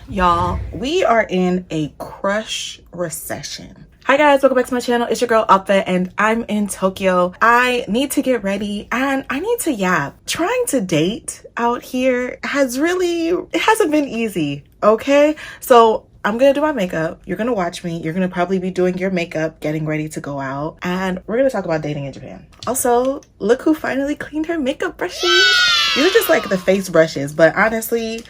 Y'all, we are in a crush recession. Hi guys, welcome back to my channel. It's your girl Alpha and I'm in Tokyo. I need to get ready and I need to yap. Trying to date out here it hasn't been easy, okay? So I'm gonna do my makeup. You're gonna watch me. You're gonna probably be doing your makeup, getting ready to go out. And we're gonna talk about dating in Japan. Also, look who finally cleaned her makeup brushes. These are just like the face brushes, but honestly,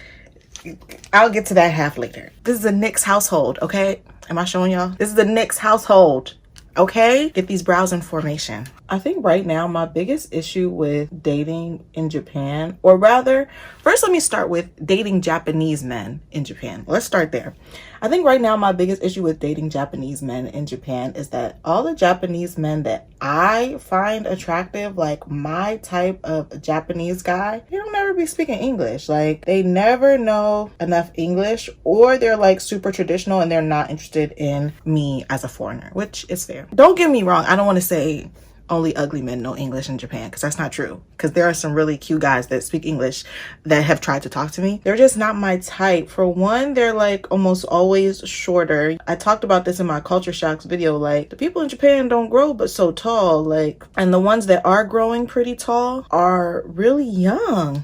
I'll get to that half later. This is a NYX household, okay? Am I showing y'all? This is the NYX household, okay? Get these brows in formation. I think right now my biggest issue with dating in Japan, or rather, first let me start with dating Japanese men in Japan. Let's start there. I think right now my biggest issue with dating Japanese men in Japan is that all the Japanese men that I find attractive, like my type of Japanese guy, they don't ever be speaking English. Like they never know enough English, or they're like super traditional and they're not interested in me as a foreigner, which is fair. Don't get me wrong. I don't want to say only ugly men know English in Japan, because that's not true. Because there are some really cute guys that speak English that have tried to talk to me. They're just not my type. For one, they're like almost always shorter. I talked about this in my culture shocks video. Like the people in Japan don't grow but so tall. Like, and the ones that are growing pretty tall are really young.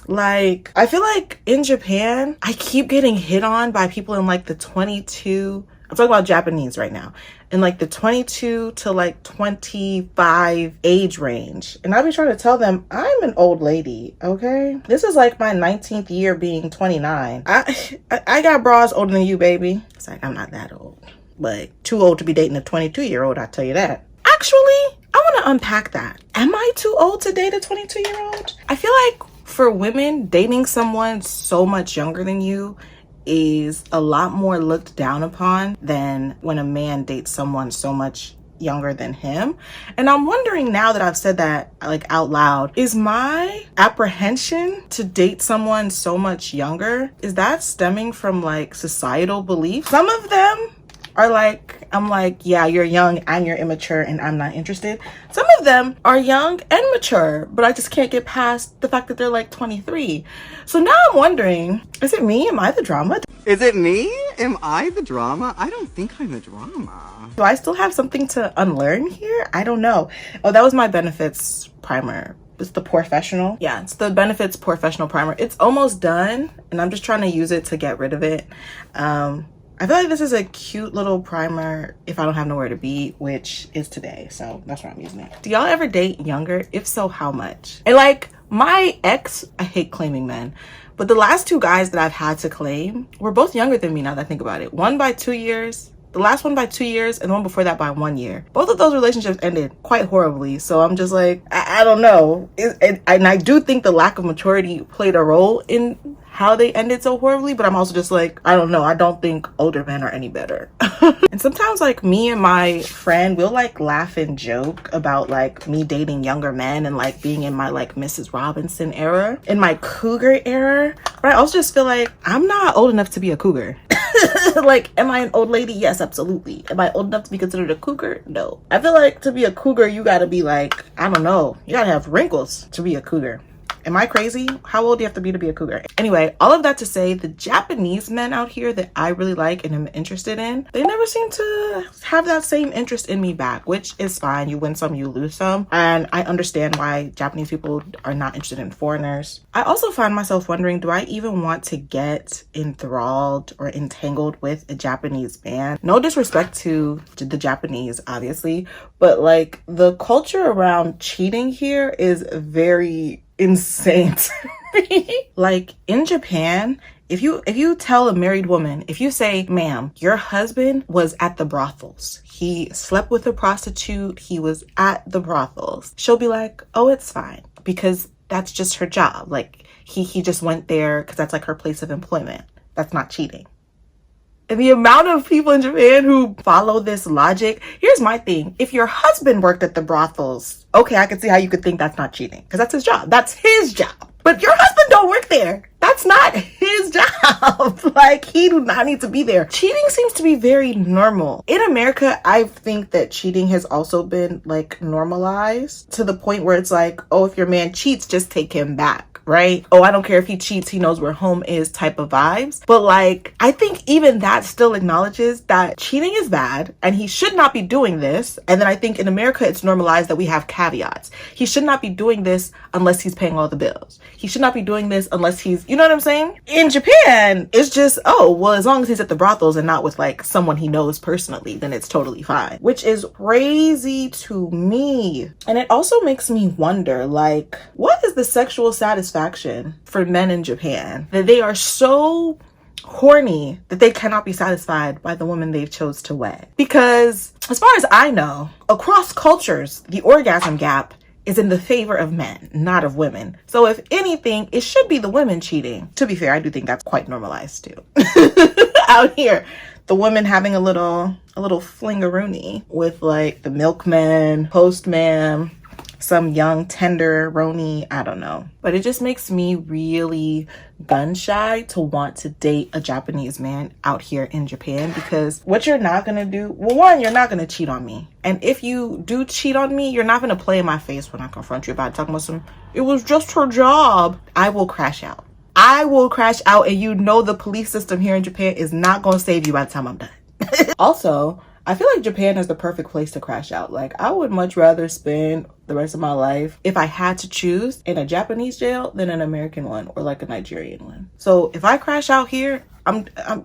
Like, I feel like in Japan, I keep getting hit on by people in like the 22, I'm talking about Japanese right now, in like the 22 to like 25 age range. And I be trying to tell them I'm an old lady, okay? This is like my 19th year being 29. I got bras older than you, baby. It's like, I'm not that old, but too old to be dating a 22-year-old, I tell you that. Actually, I want to unpack that. Am I too old to date a 22-year-old? I feel like for women, dating someone so much younger than you is a lot more looked down upon than when a man dates someone so much younger than him. And I'm wondering, now that I've said that like out loud, is my apprehension to date someone so much younger, is that stemming from like societal beliefs? Some of them are like, I'm like, yeah, you're young and you're immature and I'm not interested. Some of them are young and mature, but I just can't get past the fact that they're like 23. So now I'm wondering, is it me? Am I the drama? Is it me? Am I the drama? I don't think I'm the drama. Do I still have something to unlearn here? I don't know. Oh, that was my benefits primer. It's the professional. Yeah, it's the benefits professional primer. It's almost done and I'm just trying to use it to get rid of it. I feel like this is a cute little primer if I don't have nowhere to be, which is today. So that's why I'm using it. Do y'all ever date younger? If so, how much? And like my ex, I hate claiming men, but the last two guys that I've had to claim were both younger than me now that I think about it. One by 2 years, the last one by 2 years, and the one before that by 1 year. Both of those relationships ended quite horribly. So I'm just like, I don't know. And I do think the lack of maturity played a role in how they ended so horribly, but I'm also just like, I don't know. I don't think older men are any better. And sometimes like me and my friend, we'll like laugh and joke about like me dating younger men and like being in my like Mrs. Robinson era, in my cougar era. But I also just feel like I'm not old enough to be a cougar. Like, am I an old lady? Yes, absolutely. Am I old enough to be considered a cougar? No. I feel like to be a cougar, you gotta be like, I don't know, you gotta have wrinkles to be a cougar. Am I crazy? How old do you have to be a cougar? Anyway, all of that to say, the Japanese men out here that I really like and am interested in, they never seem to have that same interest in me back, which is fine. You win some, you lose some. And I understand why Japanese people are not interested in foreigners. I also find myself wondering, do I even want to get enthralled or entangled with a Japanese man? No disrespect to the Japanese, obviously, but like the culture around cheating here is very insane to me. Like in Japan, if you tell a married woman, if you say, ma'am, your husband was at the brothels, he slept with a prostitute, he was at the brothels, she'll be like, oh, it's fine, because that's just her job. Like he just went there because that's like her place of employment. That's not cheating. And the amount of people in Japan who follow this logic, here's my thing. If your husband worked at the brothels, okay, I can see how you could think that's not cheating, because that's his job. That's his job. But your husband don't work there. That's not his job. Like, he do not need to be there. Cheating seems to be very normal. In America, I think that cheating has also been like normalized to the point where it's like, oh, if your man cheats, just take him back. right? Oh, I don't care if he cheats, he knows where home is type of vibes. But like, I think even that still acknowledges that cheating is bad and he should not be doing this. And then I think in America, it's normalized that we have caveats. He should not be doing this unless he's paying all the bills. He should not be doing this unless he's, you know what I'm saying? In Japan, it's just, oh, well, as long as he's at the brothels and not with like someone he knows personally, then it's totally fine, which is crazy to me. And it also makes me wonder, like, what is the sexual satisfaction for men in Japan that they are so horny that they cannot be satisfied by the woman they've chose to wed? Because as far as I know, across cultures, the orgasm gap is in the favor of men, not of women. So if anything, it should be the women cheating. To be fair, I do think that's quite normalized too. Out here, the women having a little flingaroony with like the milkman, postman, some young tenderoni, I don't know. But it just makes me really gun shy to want to date a Japanese man out here in Japan, because what you're not gonna do, well, one, you're not gonna cheat on me. And if you do cheat on me, you're not gonna play in my face when I confront you about it, talking about some, it was just her job. I will crash out. I will crash out, and you know the police system here in Japan is not gonna save you by the time I'm done. Also, I feel like Japan is the perfect place to crash out. Like, I would much rather spend the rest of my life, if I had to choose, in a Japanese jail than an American one or like a Nigerian one. So if I crash out here,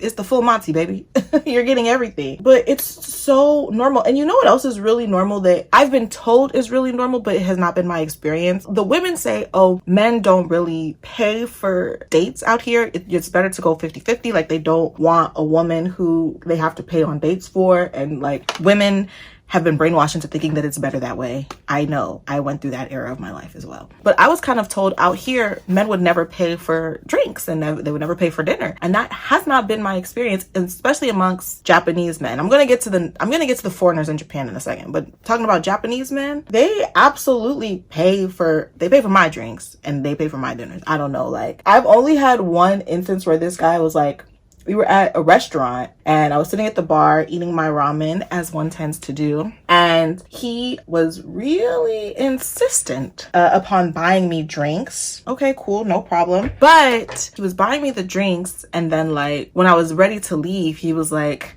it's the full Monty, baby. You're getting everything. But it's so normal. And you know what else is really normal that I've been told is really normal, but it has not been my experience? The women say, oh, men don't really pay for dates out here. It's better to go 50-50. Like, they don't want a woman who they have to pay on dates for. And like, women have been brainwashed into thinking that it's better that way. I know, I went through that era of my life as well. But I was kind of told out here, men would never pay for drinks and they would never pay for dinner. And that has not been my experience, especially amongst Japanese men. I'm gonna get to the foreigners in Japan in a second, but talking about Japanese men, they absolutely pay for my drinks and they pay for my dinners. I don't know, like, I've only had one instance where this guy was like, we were at a restaurant and I was sitting at the bar eating my ramen, as one tends to do. And he was really insistent upon buying me drinks. Okay, cool, no problem. But he was buying me the drinks. And then like, when I was ready to leave, he was like,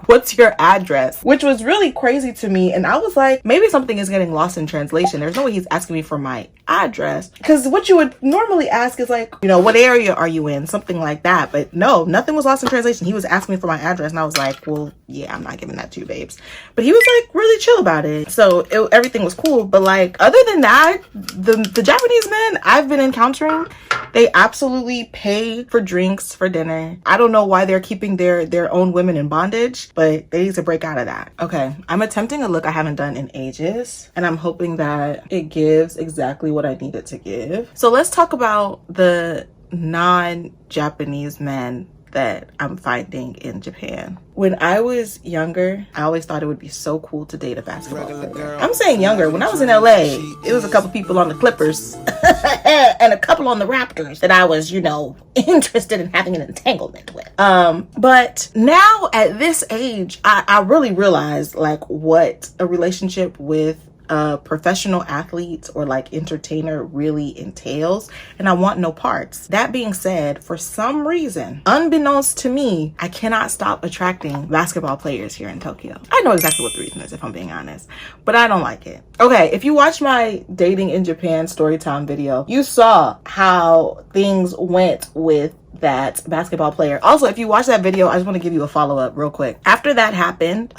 what's your address? Which was really crazy to me. And I was like, maybe something is getting lost in translation. There's no way he's asking me for my address. Because what you would normally ask is like, you know, what area are you in? Something like that. But no, nothing was lost in translation. He was asking me for my address and I was like, well, yeah, I'm not giving that to you, babes. But he was like really chill about it. So everything was cool. But like, other than that, the Japanese men I've been encountering, they absolutely pay for drinks, for dinner. I don't know why they're keeping their own women in bondage, but they need to break out of that. Okay, I'm attempting a look I haven't done in ages, and I'm hoping that it gives exactly what I need it to give. So let's talk about the non-Japanese men that I'm finding in Japan. When I was younger, I always thought it would be so cool to date a basketball player. I'm saying younger. When I was in LA, it was a couple people on the Clippers and a couple on the Raptors that I was, you know, interested in having an entanglement with. But now at this age, I really realized like what a relationship with a professional athlete or like entertainer really entails, and I want no parts. That being said, for some reason, unbeknownst to me, I cannot stop attracting basketball players here in Tokyo. I know exactly what the reason is, if I'm being honest, but I don't like it. Okay, if you watch my dating in Japan storytime video, you saw how things went with that basketball player. Also, if you watch that video, I just want to give you a follow-up real quick. After that happened,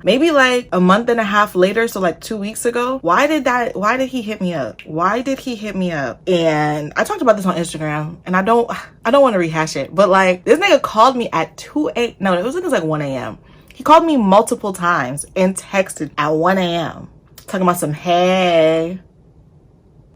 maybe like a month and a half later, so like 2 weeks ago, why did he hit me up? And I talked about this on Instagram, and I don't want to rehash it, but like, this nigga called me at 2 no, it was like 1 a.m. He called me multiple times and texted at 1 a.m. talking about some, hey,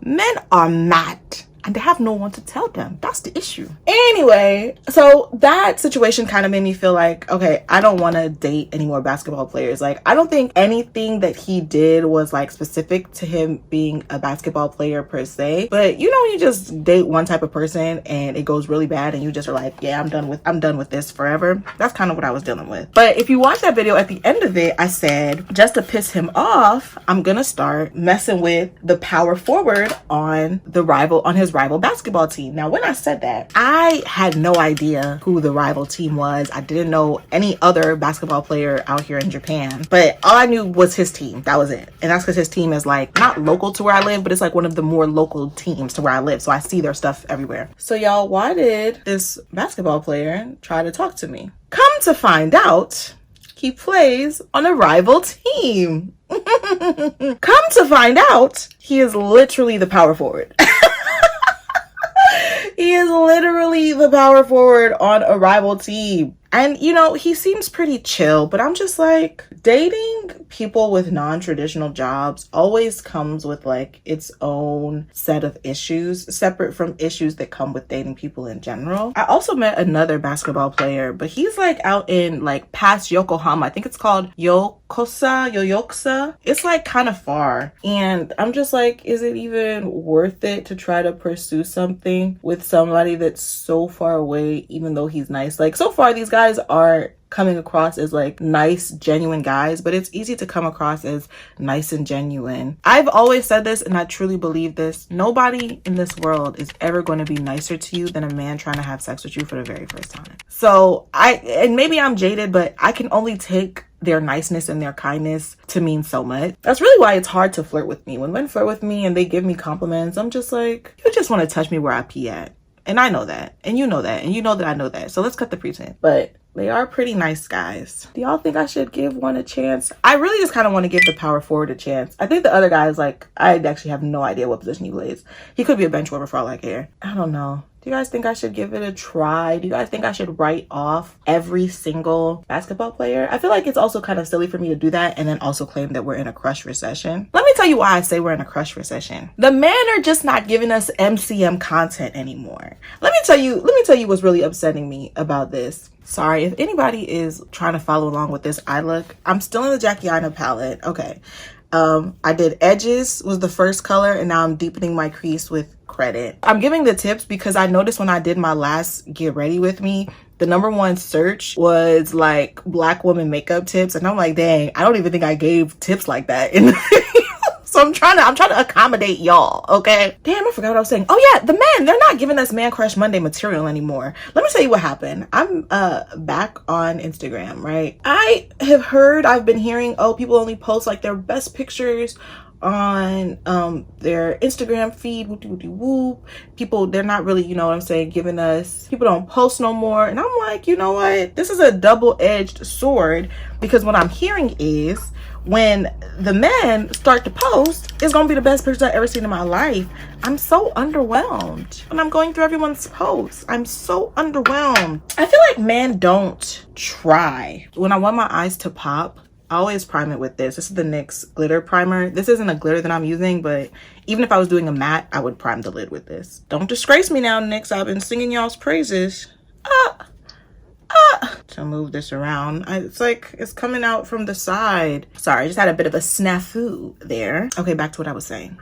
men are not, and they have no one to tell them. That's the issue. Anyway, so that situation kind of made me feel like, okay, I don't want to date any more basketball players. Like, I don't think anything that he did was like specific to him being a basketball player per se. But you know, you just date one type of person and it goes really bad and you just are like, yeah, I'm done with this forever. That's kind of what I was dealing with. But if you watch that video, at the end of it, I said, just to piss him off, I'm gonna start messing with the power forward on his rival basketball team. Now, when I said that, I had no idea who the rival team was. I didn't know any other basketball player out here in Japan, but all I knew was his team. That was it. And that's because his team is like not local to where I live, but it's like one of the more local teams to where I live. So I see their stuff everywhere. So y'all, why did this basketball player try to talk to me? Come to find out, he plays on a rival team. Come to find out, he is literally the power forward. He is literally the power forward on a rival team. And, you know, he seems pretty chill, but I'm just like, dating people with non-traditional jobs always comes with like its own set of issues, separate from issues that come with dating people in general. I also met another basketball player, but he's like out in like past Yokohama. I think it's called Yoyoksa. It's like kind of far. And I'm just like, is it even worth it to try to pursue something with somebody that's so far away, even though he's nice? Like, so far these guys are coming across as like nice, genuine guys, but it's easy to come across as nice and genuine. I've always said this, and I truly believe this: nobody in this world is ever going to be nicer to you than a man trying to have sex with you for the very first time. So and maybe I'm jaded, but I can only take their niceness and their kindness to mean so much. That's really why it's hard to flirt with me. When men flirt with me and they give me compliments, I'm just like, you just want to touch me where I pee at. And I know that, and you know that, and you know that I know that. So let's cut the pretense. But they are pretty nice guys. Do y'all think I should give one a chance? I really just kind of want to give the power forward a chance. I think the other guy is like, I actually have no idea what position he plays. He could be a bench warmer for all I care. I don't know. Do you guys think I should give it a try? Do you guys think I should write off every single basketball player? I feel like it's also kind of silly for me to do that and then also claim that we're in a crush recession. Let me tell you why I say we're in a crush recession. The men are just not giving us MCM content anymore. Let me tell you what's really upsetting me about this. Sorry, if anybody is trying to follow along with this eye look, I'm still in the Jackie Aina palette. Okay. I did edges was the first color, and now I'm deepening my crease with credit. I'm giving the tips because I noticed when I did my last Get Ready With Me, the #1 search was like Black woman makeup tips, and I'm like, dang, I don't even think I gave tips like that in So I'm trying to accommodate y'all, okay? Damn, I forgot what I was saying. Oh yeah, the men, they're not giving us Man Crush Monday material anymore. Let me tell you what happened. I'm back on Instagram, right? I've been hearing, oh, people only post like their best pictures on their Instagram feed, whoop. People, they're not really, you know what I'm saying, giving us, people don't post no more. And I'm like, you know what? This is a double-edged sword, because what I'm hearing is when the men start to post, it's gonna be the best pictures I've ever seen in my life. I'm so underwhelmed when I'm going through everyone's posts. I'm so underwhelmed. I feel like men don't try. When I want my eyes to pop, I always prime it with this. This is the NYX glitter primer. This isn't a glitter that I'm using, but even if I was doing a matte, I would prime the lid with this. Don't disgrace me now, NYX. I've been singing y'all's praises. To move this around, it's like it's coming out from the side. Sorry, I just had a bit of a snafu there. Okay, back to what I was saying.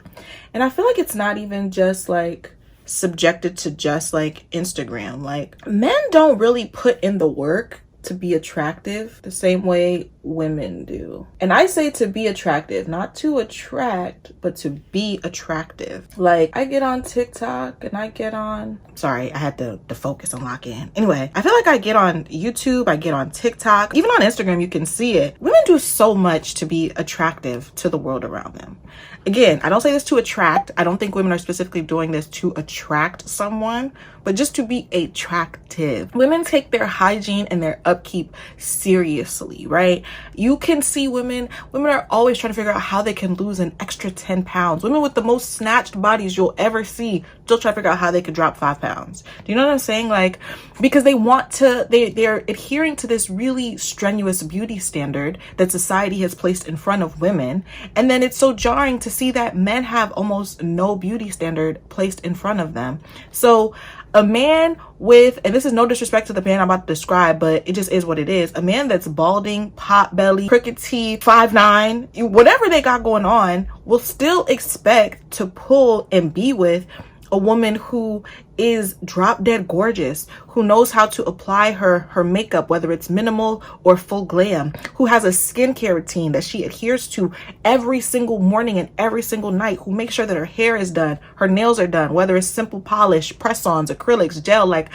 And I feel like it's not even just like subjected to just like Instagram. Like, men don't really put in the work to be attractive the same way women do. And I say to be attractive, not to attract, but to be attractive. Like, I get on TikTok and I get on, sorry, I had to focus and lock in. Anyway, I feel like I get on YouTube, I get on TikTok, even on Instagram, you can see it. Women do so much to be attractive to the world around them. Again, I don't say this to attract. I don't think women are specifically doing this to attract someone, but just to be attractive. Women take their hygiene and their upkeep seriously, right? You can see women are always trying to figure out how they can lose an extra 10 pounds. Women with the most snatched bodies you'll ever see still try to figure out how they could drop 5 pounds. Do you know what I'm saying? Like, because they want to, they're adhering to this really strenuous beauty standard that society has placed in front of women. And then it's so jarring to see that men have almost no beauty standard placed in front of them. So a man with, and this is no disrespect to the man I'm about to describe, but it just is what it is. A man that's balding, pot belly, crooked teeth, 5'9", whatever they got going on, will still expect to pull and be with a woman who is drop dead gorgeous, who knows how to apply her makeup, whether it's minimal or full glam, who has a skincare routine that she adheres to every single morning and every single night, who makes sure that her hair is done, her nails are done, whether it's simple polish, press-ons, acrylics, gel, like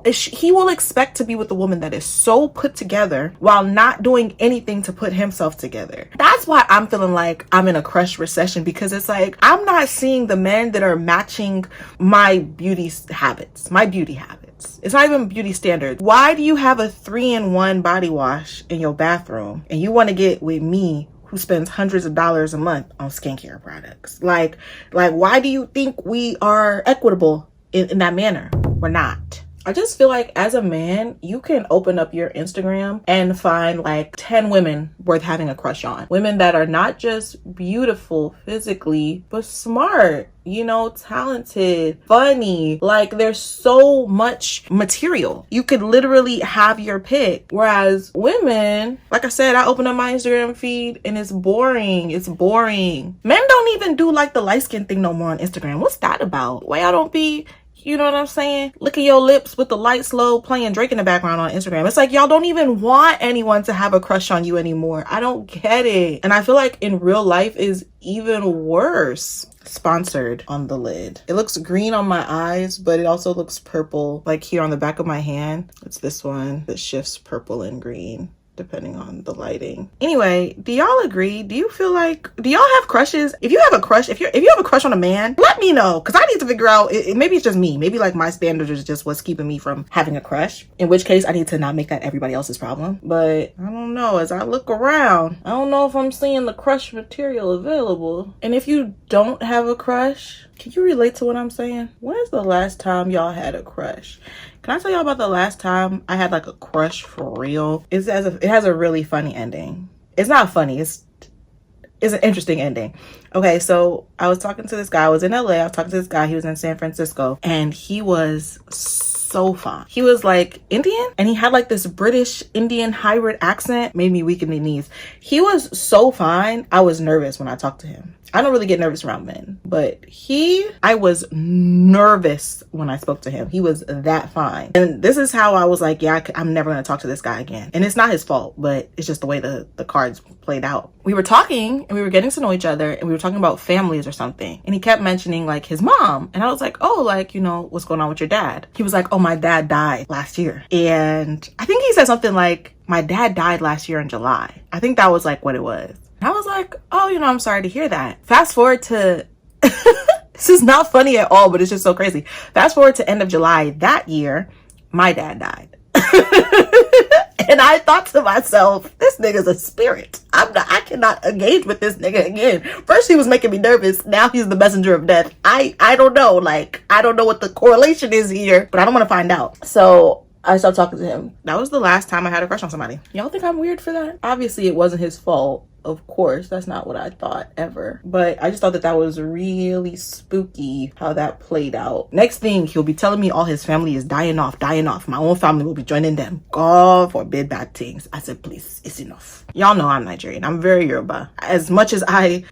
he will expect to be with a woman that is so put together while not doing anything to put himself together. That's why I'm feeling like I'm in a crush recession, because it's like I'm not seeing the men that are matching my beauty habits, my beauty habits. It's not even beauty standards. Why do you have a 3-in-1 body wash in your bathroom and you want to get with me who spends hundreds of dollars a month on skincare products? Like why do you think we are equitable in that manner? We're not. I just feel like as a man, you can open up your Instagram and find like 10 women worth having a crush on. Women that are not just beautiful physically, but smart, you know, talented, funny. Like there's so much material. You could literally have your pick. Whereas women, like I said, I open up my Instagram feed and it's boring. It's boring. Men don't even do like the light skin thing no more on Instagram. What's that about? Why y'all don't be, you know what I'm saying? Look at your lips with the light slow playing Drake in the background on Instagram. It's like y'all don't even want anyone to have a crush on you anymore. I don't get it. And I feel like in real life is even worse. Sponsored on the lid. It looks green on my eyes, but it also looks purple, like here on the back of my hand. It's this one that shifts purple and green depending on the lighting. Anyway, do y'all agree? Do you feel like, do y'all have crushes? If you have a crush, if you have a crush on a man, let me know, because I need to figure out, maybe it's just me. Maybe like my standards is just what's keeping me from having a crush, in which case I need to not make that everybody else's problem. But I don't know, as I look around, I don't know if I'm seeing the crush material available. And if you don't have a crush, can you relate to what I'm saying? When is the last time y'all had a crush? Can I tell y'all about the last time I had like a crush for real? It has a really funny ending. It's not funny. It's an interesting ending. Okay, so I was talking to this guy. I was in LA. I was talking to this guy. He was in San Francisco. And he was so fine. He was like Indian. And he had like this British Indian hybrid accent. Made me weak in the knees. He was so fine. I was nervous when I talked to him. I don't really get nervous around men, but I was nervous when I spoke to him. He was that fine. And this is how I was like, yeah, I'm never going to talk to this guy again. And it's not his fault, but it's just the way the cards played out. We were talking and we were getting to know each other and we were talking about families or something. And he kept mentioning like his mom. And I was like, oh, like, you know, what's going on with your dad? He was like, oh, my dad died last year. And I think he said something like, my dad died last year in July. I think that was like what it was. I was like, oh, you know, I'm sorry to hear that. Fast forward to, this is not funny at all, but it's just so crazy. Fast forward to end of July that year, my dad died. And I thought to myself, this nigga's a spirit. I cannot engage with this nigga again. First he was making me nervous. Now he's the messenger of death. I don't know. Like, I don't know what the correlation is here, but I don't want to find out. So I stopped talking to him. That was the last time I had a crush on somebody. Y'all think I'm weird for that? Obviously it wasn't his fault. Of course, that's not what I thought ever. But I just thought that was really spooky how that played out. Next thing, he'll be telling me all his family is dying off. My own family will be joining them. God forbid bad things. I said, please, it's enough. Y'all know I'm Nigerian. I'm very Yoruba. As much as I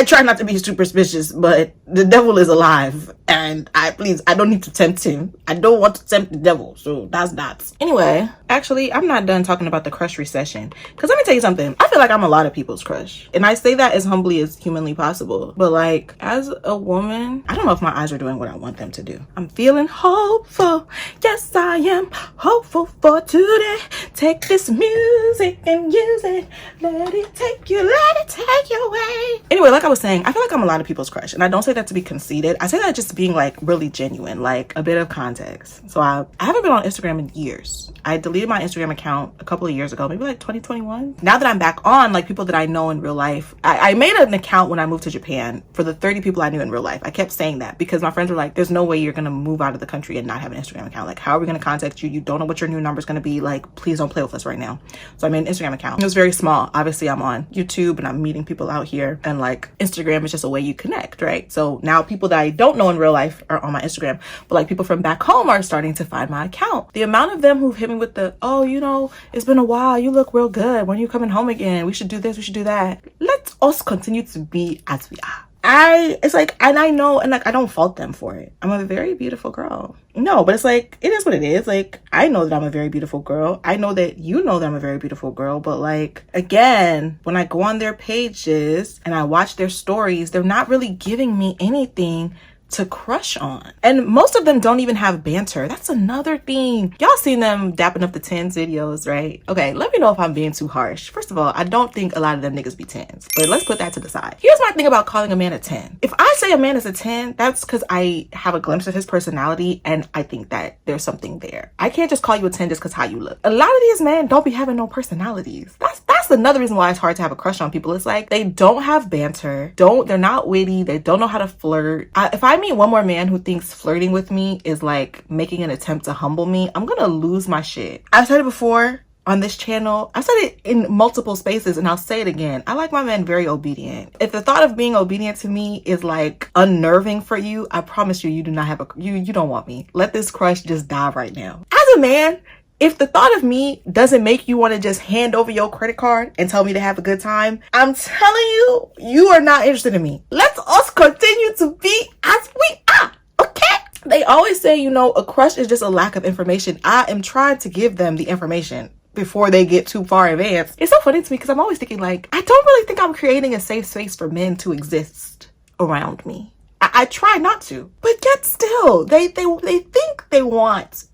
try not to be superstitious, but the devil is alive. And I don't need to tempt him. I don't want to tempt the devil. So that's that. Anyway, actually, I'm not done talking about the crush recession. Because let me tell you something. I feel like I'm a lot of people's crush. And I say that as humbly as humanly possible. But like, as a woman, I don't know if my eyes are doing what I want them to do. I'm feeling hopeful. Yes, I am hopeful for today. Take this music and use it. Let it take you away. Anyway, like I was saying, I feel like I'm a lot of people's crush. And I don't say that to be conceited. I say that just being like really genuine, like a bit of context. So I haven't been on Instagram in years. I deleted my Instagram account a couple of years ago, maybe like 2021. Now that I'm back on, like people that I know in real life, I made an account when I moved to Japan for the 30 people I knew in real life. I kept saying that because my friends were like, there's no way you're gonna move out of the country and not have an Instagram account. Like, how are we gonna contact you? You don't know what your new number is gonna be. Like, please don't play with us right now. So I made an Instagram account. It was very small. Obviously I'm on YouTube and I'm meeting people out here, and like Instagram is just a way you connect, right? So now people that I don't know in real life are on my Instagram, but like people from back home are starting to find my account. The amount of them who've hit me with the, oh, you know, it's been a while, you look real good, when are you coming home again, we should do this, we should do that. Let us continue to be as we are. it's like, and I know, and like, I don't fault them for it. I'm a very beautiful girl. No, but it's like, it is what it is. Like, I know that I'm a very beautiful girl. I know that you know that I'm a very beautiful girl. But like, again, when I go on their pages and I watch their stories, they're not really giving me anything to crush on. And most of them don't even have banter. That's another thing. Y'all seen them dapping up the tens videos, right? Okay, let me know if I'm being too harsh. First of all, I don't think a lot of them niggas be tens, but let's put that to the side. Here's my thing about calling a man a 10. If I say a man is a 10, that's because I have a glimpse of his personality and I think that there's something there. I can't just call you a 10 just because how you look. A lot of these men don't be having no personalities. That's another reason why it's hard to have a crush on people. It's like they don't have banter, they're not witty, they don't know how to flirt. If I meet one more man who thinks flirting with me is like making an attempt to humble me, I'm gonna lose my shit. I've said it before on this channel. I said it in multiple spaces and I'll say it again. I like my men very obedient. If the thought of being obedient to me is like unnerving for you, I promise you, you do not have you don't want me. Let this crush just die right now. As a man, if the thought of me doesn't make you want to just hand over your credit card and tell me to have a good time, I'm telling you, you are not interested in me. Let's us continue to be as we are, okay? They always say, you know, a crush is just a lack of information. I am trying to give them the information before they get too far advanced. It's so funny to me because I'm always thinking like, I don't really think I'm creating a safe space for men to exist around me. I try not to, but yet still, they think they want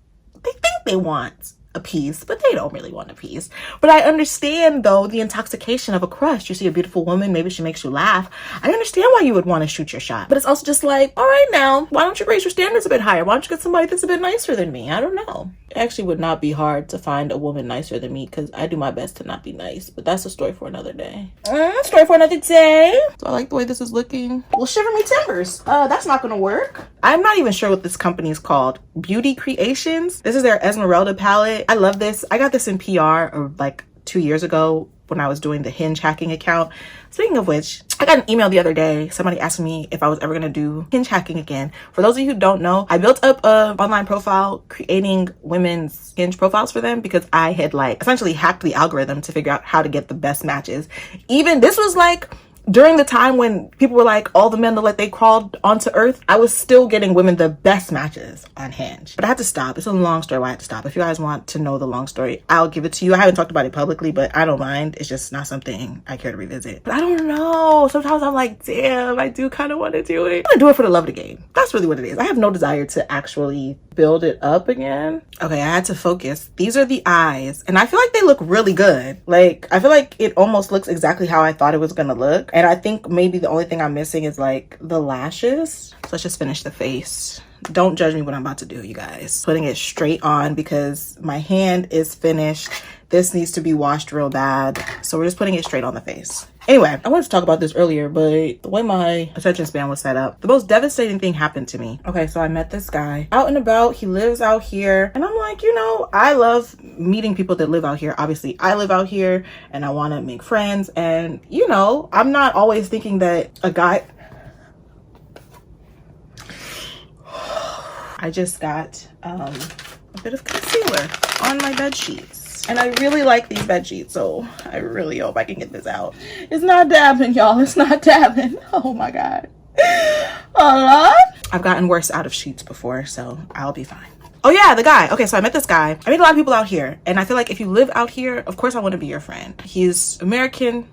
a piece, but they don't really want a piece. But I understand though the intoxication of a crush. You see a beautiful woman, maybe she makes you laugh. I understand why you would want to shoot your shot, but it's also just like, all right, now why don't you raise your standards a bit higher? Why don't you get somebody that's a bit nicer than me? I don't know. It actually would not be hard to find a woman nicer than me because I do my best to not be nice, but that's a story for another day. Story for another day. So I like the way this is looking. Well, shiver me timbers. That's not gonna work. I'm not even sure what this company is called. Beauty Creations. This is their Esmeralda palette. I love this. I got this in PR like 2 years ago when I was doing the Hinge hacking account. Speaking of which, I got an email the other day. Somebody asked me if I was ever going to do Hinge hacking again. For those of you who don't know, I built up an online profile creating women's Hinge profiles for them because I had like essentially hacked the algorithm to figure out how to get the best matches. Even this was like during the time when people were like, all the men look like they crawled onto earth, I was still getting women the best matches on Hinge. But I had to stop. It's a long story why I had to stop. If you guys want to know the long story, I'll give it to you. I haven't talked about it publicly, but I don't mind. It's just not something I care to revisit. But I don't know. Sometimes I'm like, damn, I do kind of want to do it. I want to do it for the love of the game. That's really what it is. I have no desire to actually build it up again. Okay, I had to focus. These are the eyes. And I feel like they look really good. Like, I feel like it almost looks exactly how I thought it was going to look. And I think maybe the only thing I'm missing is like the lashes. So let's just finish the face. Don't judge me what I'm about to do, you guys. Putting it straight on because my hand is finished. This needs to be washed real bad. So we're just putting it straight on the face. Anyway, I wanted to talk about this earlier, but the way my attention span was set up, the most devastating thing happened to me. Okay, so I met this guy out and about. He lives out here. And I'm like, you know, I love meeting people that live out here. Obviously, I live out here and I want to make friends. And, you know, I'm not always thinking that a guy... I just got a bit of concealer on my bed sheets. And I really like these bed sheets, so I really hope I can get this out. It's not dabbing, y'all. It's not dabbing. Oh my God. I've gotten worse out of sheets before, so I'll be fine. Oh yeah, the guy. Okay, so I met this guy. I meet a lot of people out here, and I feel like if you live out here, of course I want to be your friend. He's American,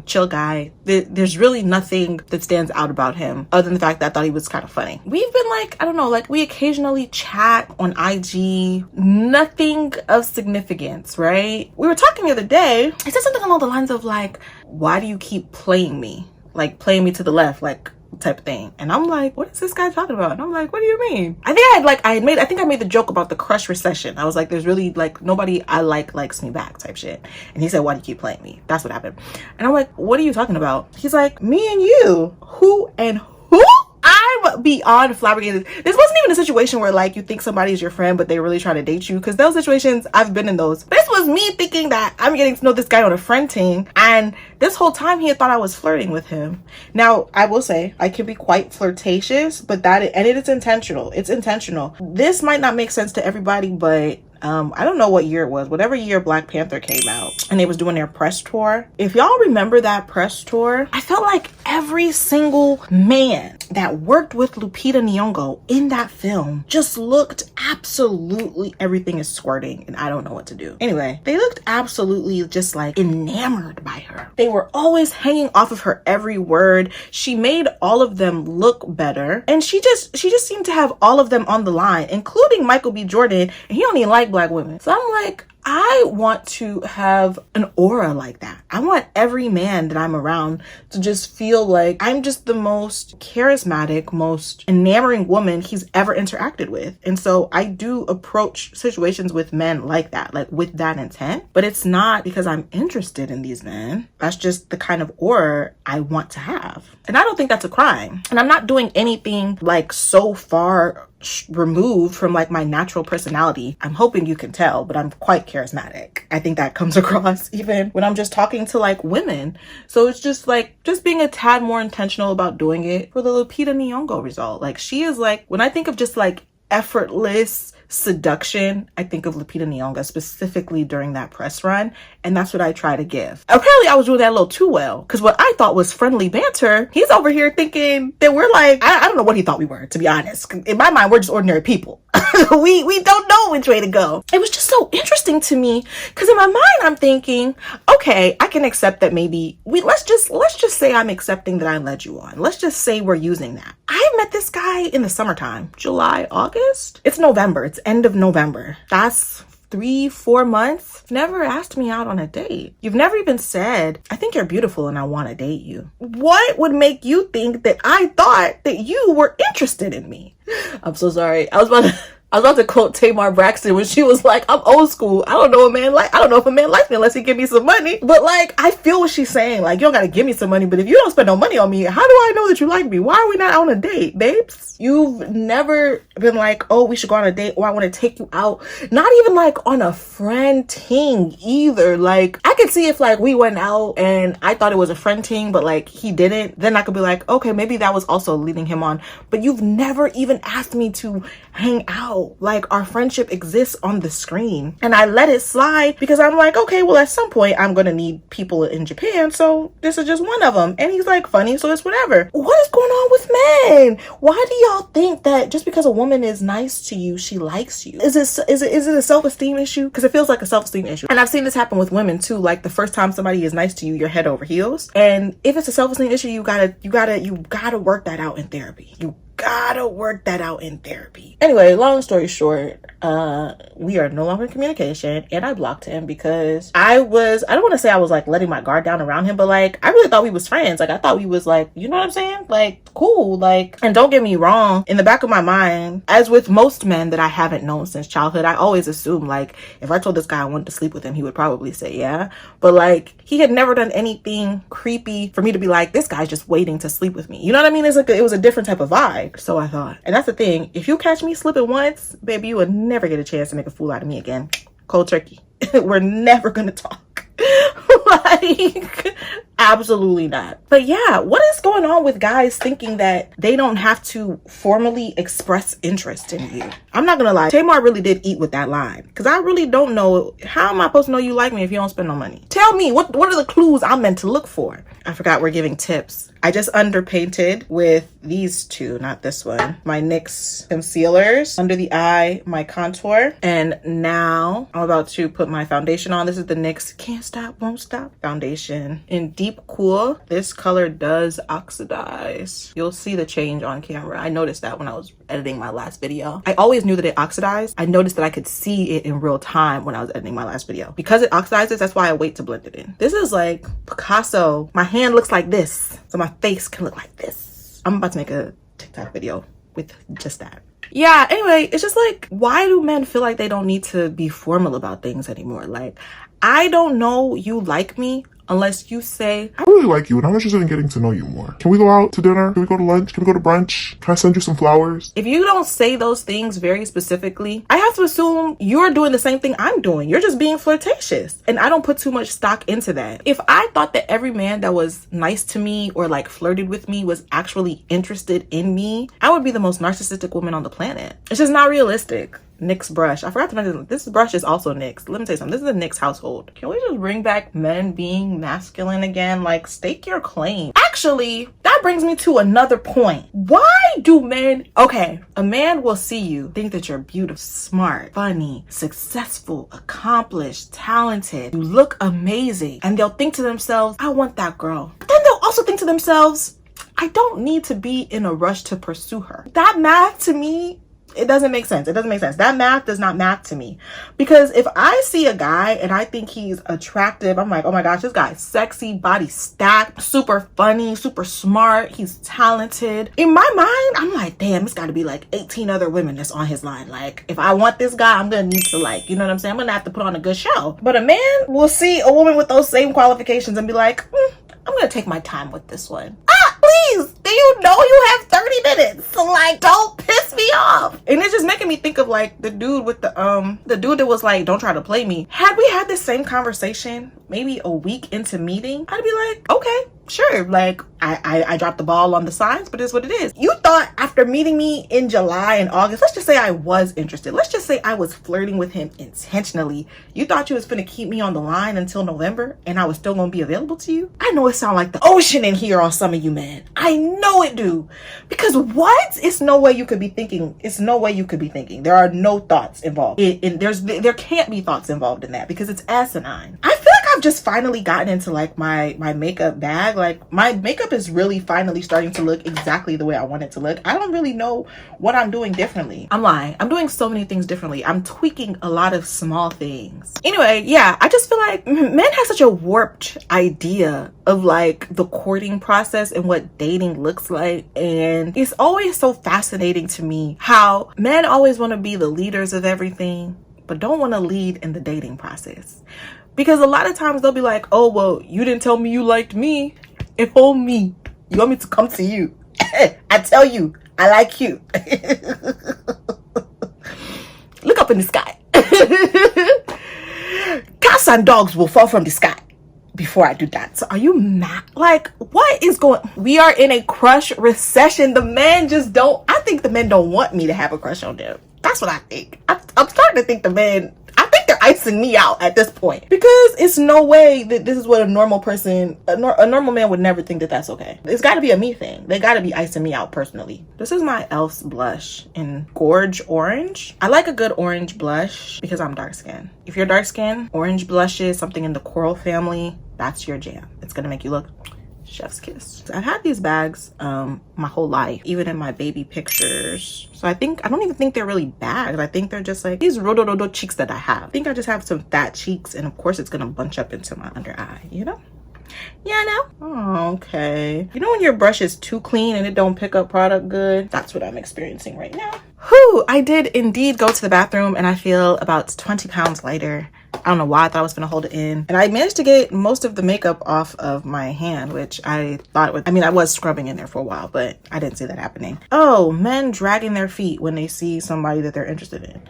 chill guy. There's really nothing that stands out about him other than the fact that I thought he was kind of funny. We've been like, I don't know, like we occasionally chat on IG. Nothing of significance, right? We were talking the other day. He said something along the lines of like, why do you keep playing me? Like playing me to the left, like type of thing. And I'm like, what is this guy talking about? And I'm like, what do you mean? I think I made the joke about the crush recession. I was like, there's really like nobody I likes me back type shit. And he said, why do you keep playing me? That's what happened. And I'm like, what are you talking about? He's like, me and you. Who and who? I'm beyond flabbergasted. This wasn't even a situation where like you think somebody is your friend but they really trying to date you, because those situations, I've been in those. This was me thinking that I'm getting to know this guy on a friend team, and this whole time he had thought I was flirting with him. Now I will say I can be quite flirtatious, but it is intentional. It's intentional. This might not make sense to everybody, but I don't know what year it was, whatever year Black Panther came out, and they was doing their press tour. If y'all remember that press tour, I felt like every single man that worked with Lupita Nyong'o in that film just looked absolutely, everything is squirting and I don't know what to do. Anyway, they looked absolutely just like enamored by her. They were always hanging off of her every word. She made all of them look better, and she just seemed to have all of them on the line, including Michael B. Jordan, and he don't even like Black women. So I'm like, I want to have an aura like that. I want every man that I'm around to just feel like I'm just the most charismatic, most enamoring woman he's ever interacted with. And so I do approach situations with men like that, like with that intent. But it's not because I'm interested in these men. That's just the kind of aura I want to have. And I don't think that's a crime. And I'm not doing anything like so far removed from like my natural personality. I'm hoping you can tell, but I'm quite charismatic. I think that comes across even when I'm just talking to like women. So it's just like, just being a tad more intentional about doing it for the Lupita Nyong'o result. Like, she is like, when I think of just like effortless seduction, I think of Lupita Nyong'o specifically during that press run, and that's what I try to give. Apparently I was doing that a little too well, because what I thought was friendly banter, he's over here thinking that we're like, I don't know what he thought we were, to be honest. In my mind, we're just ordinary people. we don't know which way to go. It was just so interesting to me, because in my mind I'm thinking, okay, I can accept that maybe let's just say I'm accepting that I led you on. Let's just say we're using that. I met this guy in the summertime, July, August. It's November. It's end of November. That's 3-4 months. Never asked me out on a date. You've never even said, I think you're beautiful and I want to date you. What would make you think that I thought that you were interested in me? I'm so sorry. I was about to quote Tamar Braxton when she was like, I'm old school. I don't know if a man likes me unless he give me some money. But like, I feel what she's saying. Like, you don't gotta give me some money, but if you don't spend no money on me, how do I know that you like me? Why are we not on a date, babes? You've never been like, oh, we should go on a date, or I want to take you out. Not even like on a friend ting either. Like, I could see if like we went out and I thought it was a friend ting, but like he didn't, then I could be like, okay, maybe that was also leading him on. But you've never even asked me to hang out. Like, our friendship exists on the screen, and I let it slide because I'm like, okay, well, at some point I'm gonna need people in Japan, so this is just one of them. And he's like funny, so it's whatever. What is going on with men? Why do y'all think that just because a woman is nice to you, she likes you? Is it a self-esteem issue? Because it feels like a self-esteem issue. And I've seen this happen with women too. Like, the first time somebody is nice to you, you're head over heels. And if it's a self-esteem issue, you gotta work that out in therapy. You gotta work that out in therapy. Anyway, long story short, we are no longer in communication, and I blocked him because I don't want to say I was like letting my guard down around him, but like, I really thought we was friends. Like, I thought we was like, you know what I'm saying? Like, cool. Like, and don't get me wrong, in the back of my mind, as with most men that I haven't known since childhood, I always assume like, if I told this guy I wanted to sleep with him, he would probably say yeah. But like, he had never done anything creepy for me to be like, this guy's just waiting to sleep with me. You know what I mean? It's like, it was a different type of vibe. So I thought, and that's the thing, if you catch me slipping once, baby, you would never get a chance to make a fool out of me again. Cold turkey. We're never gonna talk. Like, absolutely not. But yeah, what is going on with guys thinking that they don't have to formally express interest in you? I'm not gonna lie, Tamar really did eat with that line, because I really don't know, how am I supposed to know you like me if you don't spend no money? Tell me, what are the clues I'm meant to look for? I forgot we're giving tips. I just underpainted with these two, not this one, my NYX concealers under the eye, my contour, and now I'm about to put my foundation on. This is the NYX Can't Stop Won't Stop foundation in Deep Cool. This color does oxidize. You'll see the change on camera. I noticed that when I was editing my last video. I always knew that it oxidized. I noticed that I could see it in real time when I was editing my last video. Because it oxidizes, that's why I wait to blend it in. This is like Picasso. My hand looks like this, so my face can look like this. I'm about to make a TikTok video with just that. Yeah, anyway, it's just like, why do men feel like they don't need to be formal about things anymore? Like, I don't know you like me unless you say, I really like you and I'm interested in getting to know you more. Can we go out to dinner? Can we go to lunch? Can we go to brunch? Can I send you some flowers? If you don't say those things very specifically, I have to assume you're doing the same thing I'm doing. You're just being flirtatious. And I don't put too much stock into that. If I thought that every man that was nice to me or like flirted with me was actually interested in me, I would be the most narcissistic woman on the planet. It's just not realistic. NYX brush. I forgot to mention this brush is also NYX. Let me tell you something. This is a NYX household. Can we just bring back men being masculine again? Like, stake your claim. Actually, that brings me to another point. Why do men... Okay, a man will see you, think that you're beautiful, smart, funny, successful, accomplished, talented. You look amazing. And they'll think to themselves, I want that girl. But then they'll also think to themselves, I don't need to be in a rush to pursue her. That math to me, it doesn't make sense. It doesn't make sense. That math does not math to me. Because if I see a guy and I think he's attractive, I'm like, oh my gosh, this guy's sexy, body stacked, super funny, super smart, he's talented. In my mind, I'm like, damn, it's gotta be like 18 other women that's on his line. Like, if I want this guy, I'm gonna need to, like, you know what I'm saying? I'm gonna have to put on a good show. But a man will see a woman with those same qualifications and be like, I'm gonna take my time with this one. Please, do you know you have 30 minutes? So, like, don't piss me off. And it's just making me think of, like, the dude with the dude that was like, don't try to play me. Had we had the same conversation maybe a week into meeting, I'd be like, okay, sure. Like, I dropped the ball on the signs, but it's what it is. You thought after meeting me in July and August, let's just say I was interested. Let's just say I was flirting with him intentionally. You thought you was gonna keep me on the line until November and I was still gonna be available to you? I know it sounds like the ocean in here on some of you men. I know it do. Because what? It's no way you could be thinking. It's no way you could be thinking. There are no thoughts involved. There can't be thoughts involved in that because it's asinine. I feel like I've just finally gotten into like my makeup bag. Like my makeup is really finally starting to look exactly the way I want it to look. I don't really know what I'm doing differently. I'm lying. I'm doing so many things differently. I'm tweaking a lot of small things. Anyway, yeah, I just feel like men have such a warped idea of like the courting process and what dating looks like. And it's always so fascinating to me how men always want to be the leaders of everything, but don't want to lead in the dating process. Because a lot of times they'll be like, oh, well, you didn't tell me you liked me. If only you want me to come to you. I tell you, I like you. Look up in the sky. Cats and dogs will fall from the sky before I do that. So are you mad? Like, what is going... We are in a crush recession. The men just don't... I think the men don't want me to have a crush on them. That's what I think. I'm starting to think the men... I think they're icing me out at this point. Because it's no way that this is what a normal person... A normal man would never think that that's okay. It's got to be a me thing. They got to be icing me out personally. This is my e.l.f.'s blush in Gorge Orange. I like a good orange blush because I'm dark skinned. If you're dark skinned, orange blushes, something in the coral family, that's your jam. It's gonna make you look chef's kiss. I've had these bags my whole life, even in my baby pictures. So I don't even think they're really bags. I think they're just like these rodo cheeks that I have. I think I just have some fat cheeks, and of course it's gonna bunch up into my under eye, you know? Yeah, I know. Oh, okay. You know when your brush is too clean and it don't pick up product good? That's what I'm experiencing right now. Whew, I did indeed go to the bathroom and I feel about 20 pounds lighter. I don't know why I thought I was gonna hold it in. And I managed to get most of the makeup off of my hand, which I thought was, I mean, I was scrubbing in there for a while, but I didn't see that happening. Oh, men dragging their feet when they see somebody that they're interested in.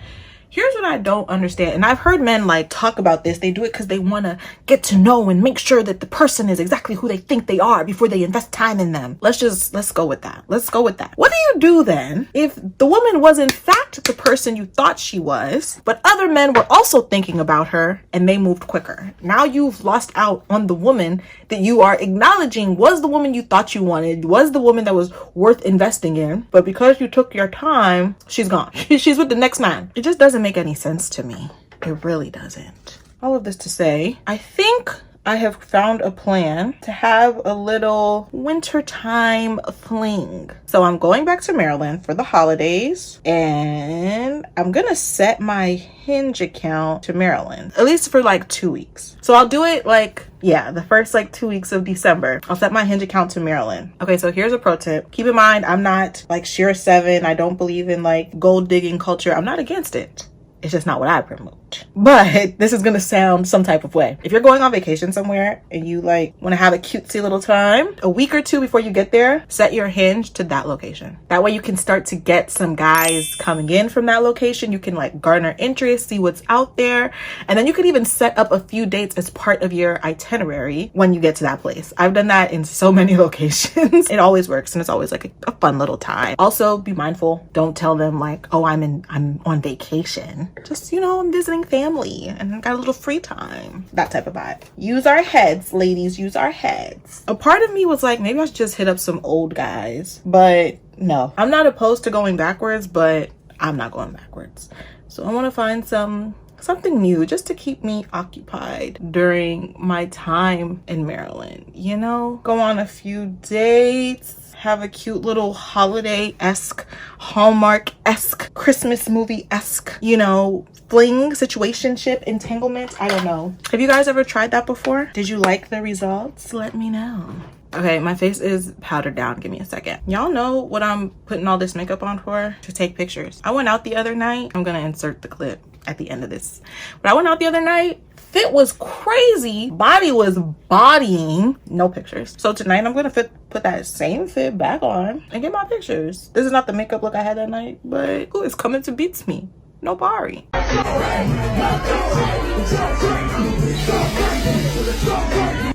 Here's what I don't understand. And I've heard men like talk about this. They do it because they want to get to know and make sure that the person is exactly who they think they are before they invest time in them. Let's go with that. Let's go with that. What do you do then if the woman was in fact the person you thought she was, but other men were also thinking about her and they moved quicker? Now you've lost out on the woman that you are acknowledging was the woman you thought you wanted, was the woman that was worth investing in, but because you took your time, she's gone. She's with the next man. It just doesn't make any sense to me. It really doesn't. All of this to say, I think I have found a plan to have a little wintertime fling. So I'm going back to Maryland for the holidays and I'm gonna set my Hinge account to Maryland, at least for like 2 weeks. So I'll do it like, yeah, the first like 2 weeks of December. I'll set my Hinge account to Maryland. Okay, so here's a pro tip. Keep in mind, I'm not like Share 7. I don't believe in like gold digging culture. I'm not against it. It's just not what I promote. But this is gonna sound some type of way. If you're going on vacation somewhere and you like want to have a cutesy little time, a week or two before you get there, set your Hinge to that location. That way you can start to get some guys coming in from that location. You can like garner interest, see what's out there. And then you could even set up a few dates as part of your itinerary when you get to that place. I've done that in so many locations. It always works and it's always like a fun little time. Also be mindful. Don't tell them like, oh, I'm on vacation. Just, you know, I'm visiting family and got a little free time. That type of vibe. Use our heads, ladies, use our heads. A part of me was like, maybe I should just hit up some old guys, but no. I'm not opposed to going backwards, but I'm not going backwards. So I want to find something new just to keep me occupied during my time in Maryland, you know? Go on a few dates, have a cute little holiday-esque, Hallmark-esque, Christmas movie-esque, you know, fling, situationship, entanglement. I don't know. Have you guys ever tried that before? Did you like the results? Let me know. Okay, my face is powdered down. Give me a second. Y'all know what I'm putting all this makeup on for? To take pictures. I went out the other night. I'm gonna insert the clip at the end of this. But I went out the other night. Fit was crazy. Body was bodying. No pictures. So tonight I'm gonna put that same fit back on and get my pictures. This is not the makeup look I had that night, but who is coming to beats me? Nobody.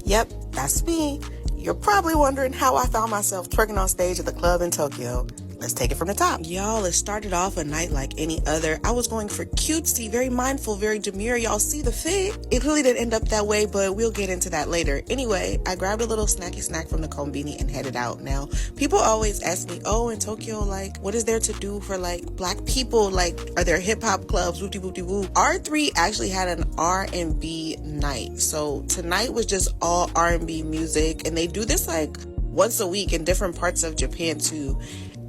Yep, that's me. You're probably wondering how I found myself twerking on stage at the club in Tokyo. Let's take it from the top. Y'all, it started off a night like any other. I was going for cutesy, very mindful, very demure. Y'all see the fit? It really didn't end up that way, but we'll get into that later. Anyway, I grabbed a little snacky snack from the Konbini and headed out. Now, people always ask me, oh, in Tokyo, like, what is there to do for, like, black people? Like, are there hip-hop clubs? Whoop-de-whoop-de-whoop. R3 actually had an R&B night. So tonight was just all R&B music, and they do this, like, once a week in different parts of Japan, too.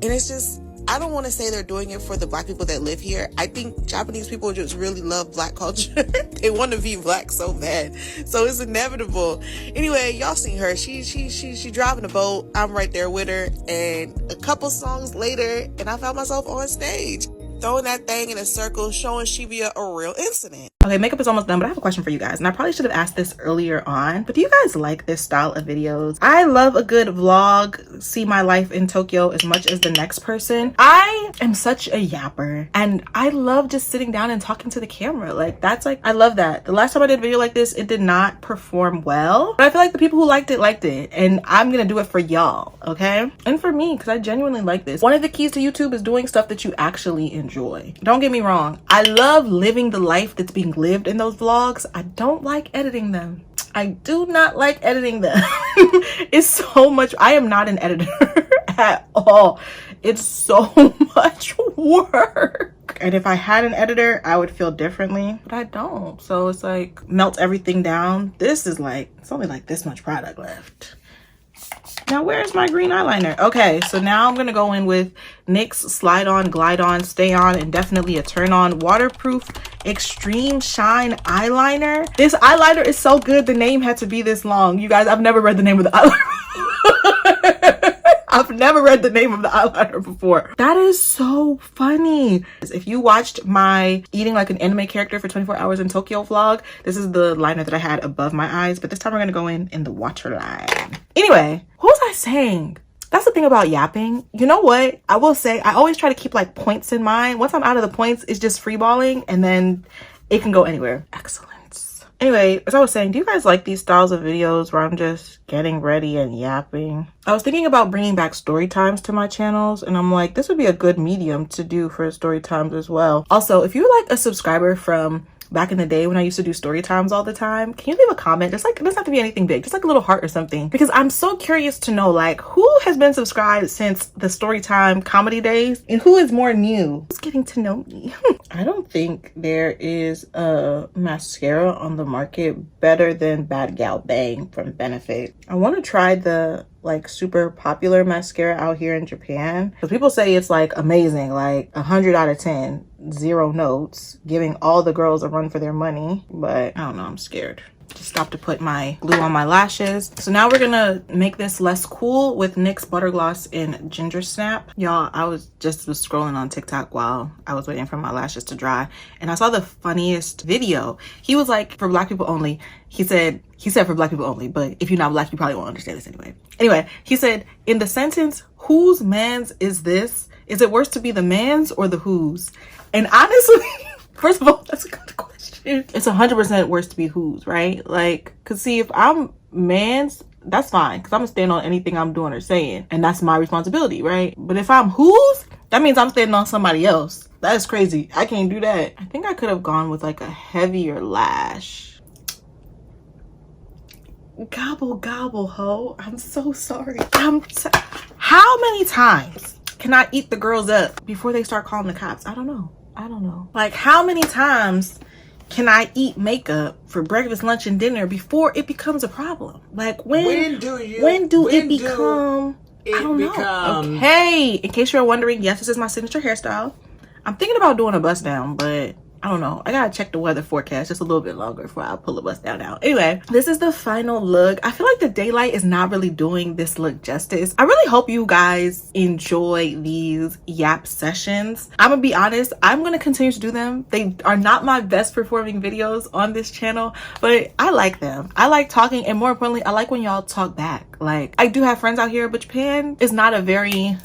And it's just, I don't want to say they're doing it for the black people that live here. I think Japanese people just really love black culture. They want to be black so bad. So it's inevitable. Anyway, y'all seen her. She driving a boat. I'm right there with her. And a couple songs later, and I found myself on stage, throwing that thing in a circle, showing Shibuya a real incident. Okay, makeup is almost done, but I have a question for you guys. And I probably should have asked this earlier on, but do you guys like this style of videos? I love a good vlog, see my life in Tokyo as much as the next person. I am such a yapper and I love just sitting down and talking to the camera. Like that's like, I love that. The last time I did a video like this, it did not perform well, but I feel like the people who liked it. And I'm gonna do it for y'all, okay? And for me, because I genuinely like this. One of the keys to YouTube is doing stuff that you actually enjoy. Don't get me wrong. I love living the life that's being lived in those vlogs. I don't like editing them. I do not like editing them. It's so much. I am not an editor at all. It's so much work. And if I had an editor, I would feel differently, but I don't. So it's like melt everything down. This is like, it's only like this much product left. Now, where's my green eyeliner? Okay, so now I'm gonna go in with NYX Slide On, Glide On, Stay On, and definitely a Turn On Waterproof Extreme Shine Eyeliner. This eyeliner is so good, the name had to be this long. You guys, I've never read the name of the eyeliner. I've never read the name of the eyeliner before. That is so funny. If you watched my eating like an anime character for 24 hours in Tokyo vlog, this is the liner that I had above my eyes, but this time we're gonna go in the waterline. Anyway, what was I saying? That's the thing about yapping. You know what? I will say, I always try to keep like points in mind. Once I'm out of the points, it's just free balling and then it can go anywhere. Excellence. Anyway, as I was saying, do you guys like these styles of videos where I'm just getting ready and yapping? I was thinking about bringing back story times to my channels, and I'm like, this would be a good medium to do for story times as well. Also, if you're like a subscriber from back in the day when I used to do story times all the time, can you leave a comment? Just like, it doesn't have to be anything big, just like a little heart or something, because I'm so curious to know like who has been subscribed since the story time comedy days and who is more new, who's getting to know me. I don't think there is a mascara on the market better than Bad Gal Bang from Benefit. I want to try the like super popular mascara out here in Japan, because people say it's like amazing, like 100 out of 10, 0 notes, giving all the girls a run for their money. But I don't know, I'm scared. just stopped to put my glue on my lashes. So now we're gonna make this less cool with NYX Butter Gloss in Ginger Snap. Y'all, I was scrolling on TikTok while I was waiting for my lashes to dry, and I saw the funniest video. He was like, for black people only. He said for black people only, but if you're not black, you probably won't understand this anyway. Anyway, he said, in the sentence, whose mans is this? Is it worse to be the mans or the whose? And honestly, first of all, that's a good question. It's 100% worse to be whose, right? Like, cause see, if I'm mans, that's fine, because I'm gonna stand on anything I'm doing or saying, and that's my responsibility, right? But if I'm whose, that means I'm standing on somebody else. That is crazy. I can't do that. I think I could have gone with like a heavier lash. Gobble gobble, ho. I'm so sorry. How many times can I eat the girls up before they start calling the cops? I don't know. Like, how many times can I eat makeup for breakfast, lunch, and dinner before it becomes a problem? Like, when do it become? I don't know. Okay, in case you're wondering, yes, this is my signature hairstyle. I'm thinking about doing a bust down, but I don't know. I gotta check the weather forecast just a little bit longer before I pull a bust down out. Anyway, this is the final look. I feel like the daylight is not really doing this look justice. I really hope you guys enjoy these yap sessions. I'm gonna be honest, I'm gonna continue to do them. They are not my best performing videos on this channel, but I like them. I like talking, and more importantly, I like when y'all talk back. Like, I do have friends out here, but Japan is not a very,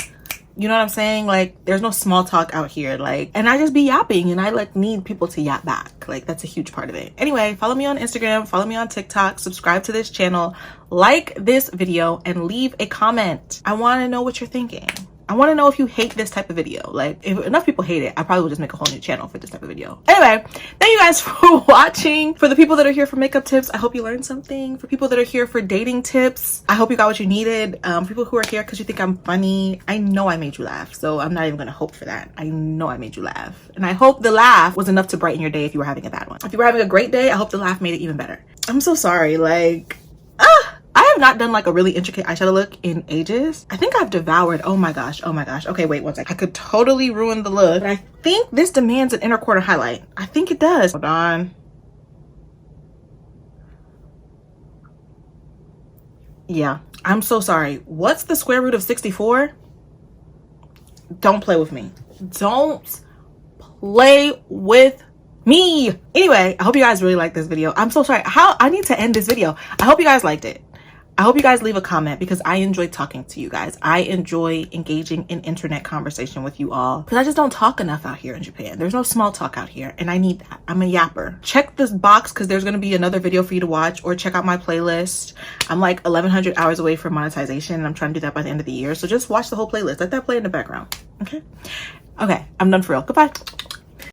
you know what I'm saying? Like, there's no small talk out here. Like, and I just be yapping, and I like need people to yap back. Like, that's a huge part of it. Anyway, follow me on Instagram, follow me on TikTok, subscribe to this channel, like this video, and leave a comment. I want to know what you're thinking. I want to know if you hate this type of video. Like, if enough people hate it, I probably will just make a whole new channel for this type of video. Anyway, thank you guys for watching. For the people that are here for makeup tips, I hope you learned something. For people that are here for dating tips, I hope you got what you needed. For people who are here because you think I'm funny, I know I made you laugh, so I'm not even gonna hope for that. I know I made you laugh, and I hope the laugh was enough to brighten your day if you were having a bad one. If you were having a great day, I hope the laugh made it even better. I'm so sorry. Like, I have not done like a really intricate eyeshadow look in ages. I think I've devoured, oh my gosh. Okay, wait one second. I could totally ruin the look, but I think this demands an inner corner highlight. I think it does. Hold on. Yeah, I'm so sorry. What's the square root of 64? Don't play with me. Don't play with me. Anyway, I hope you guys really liked this video. I'm so sorry. I need to end this video. I hope you guys liked it. I hope you guys leave a comment because I enjoy talking to you guys. I enjoy engaging in internet conversation with you all because I just don't talk enough out here in Japan. There's no small talk out here, and I need that. I'm a yapper. Check this box because there's going to be another video for you to watch, or check out my playlist. I'm like 1,100 hours away from monetization, and I'm trying to do that by the end of the year. So just watch the whole playlist. Let that play in the background. Okay, I'm done for real. Goodbye.